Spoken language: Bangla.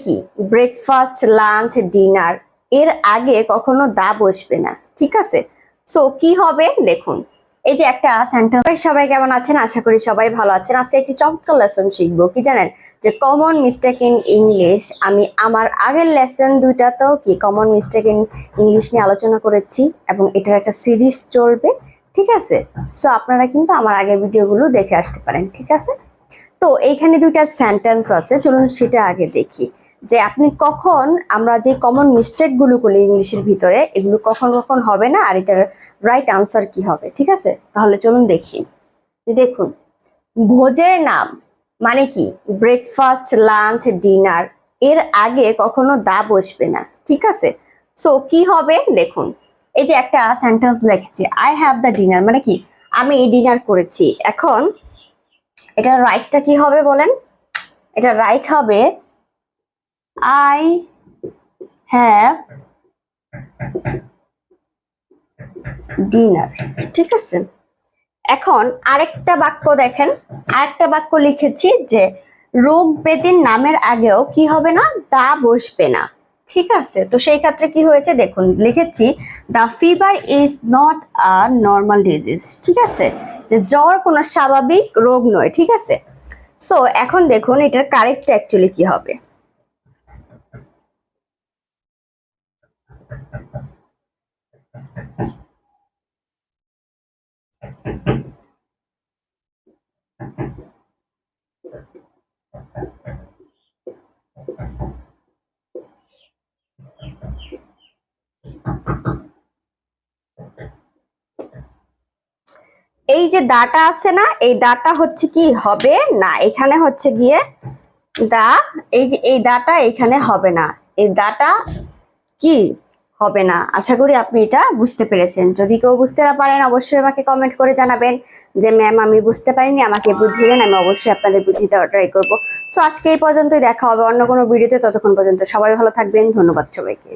কি ব্রেকফাস্ট, লাঞ্চ, ডিনার এর আগে কখনো দা বসবে না, ঠিক আছে। সো কি হবে দেখুন, এই যে একটা সেন্টেন্স। সবাই কেমন আছেন? আশা করি সবাই ভালো আছেন। আজকে একটি চমৎকার লেসন শিখবো। কি জানেন যে কমন মিস্টেক ইন ইংলিশ, আমি আমার আগের লেসন দুইটাতেও কি কমন মিস্টেক ইন ইংলিশ নিয়ে আলোচনা করেছি এবং এটার একটা সিরিজ চলবে, ঠিক আছে। সো আপনারা কিন্তু আমার আগের ভিডিওগুলো দেখে আসতে পারেন, ঠিক আছে। তো এইখানে দুইটা সেন্টেন্স আছে, চলুন সেটা আগে দেখি যে আপনি কখন আমরা যে কমন মিস্টেক গুলো করি ইংলিশের ভিতরে এগুলো কখন কখন হবে না আর এটার রাইট আনসার কি হবে, ঠিক আছে। তাহলে চলুন দেখি। দেখুন, ভোজের নাম মানে কি ব্রেকফাস্ট, লাঞ্চ, ডিনার এর আগে কখনো দা বসবে না, ঠিক আছে। সো কি হবে দেখুন, এই যে একটা সেন্টেন্স লিখেছি, আই হ্যাভ দ্য ডিনার মানে কি আমি ডিনার করেছি। এখন এটা রাইটটা কি হবে বলেন? এটা রাইট হবে আই হ্যাভ ডিনার, ঠিক আছে। এখন আরেকটা বাক্য দেখেন, আরেকটা বাক্য লিখেছি যে রোগ ব্যাধির নামের আগেও কি হবে না, দা বসবে না, ঠিক আছে। তো সেই ক্ষেত্রে কি হয়েছে দেখুন, লিখেছি the fever is not a normal disease, ঠিক আছে, যে জ্বর কোনো স্বাভাবিক রোগ নয়, ঠিক আছে। সো এখন দেখুন এটার কারেক্ট অ্যাকচুয়ালি কি হবে। এই যে দাটা আছে না, এই দাটা হচ্ছে কি হবে না, এখানে হচ্ছে গিয়ে দা, এই যে এই দাটা এখানে হবে না, এই দাটা কি হবে না। আশা করি আপনি এটা বুঝতে পেরেছেন। যদি কেউ বুঝতে না পারেন অবশ্যই আমাকে কমেন্ট করে জানাবেন যে ম্যাম আমি বুঝতে পারিনি, আমাকে বুঝিয়ে দেন, আমি অবশ্যই আপনাদের বুঝিয়ে দেওয়ার ট্রাই করবো। সো আজকে এই পর্যন্তই, দেখা হবে অন্য কোনো ভিডিওতে। ততক্ষণ পর্যন্ত সবাই ভালো থাকবেন। ধন্যবাদ সবাইকে।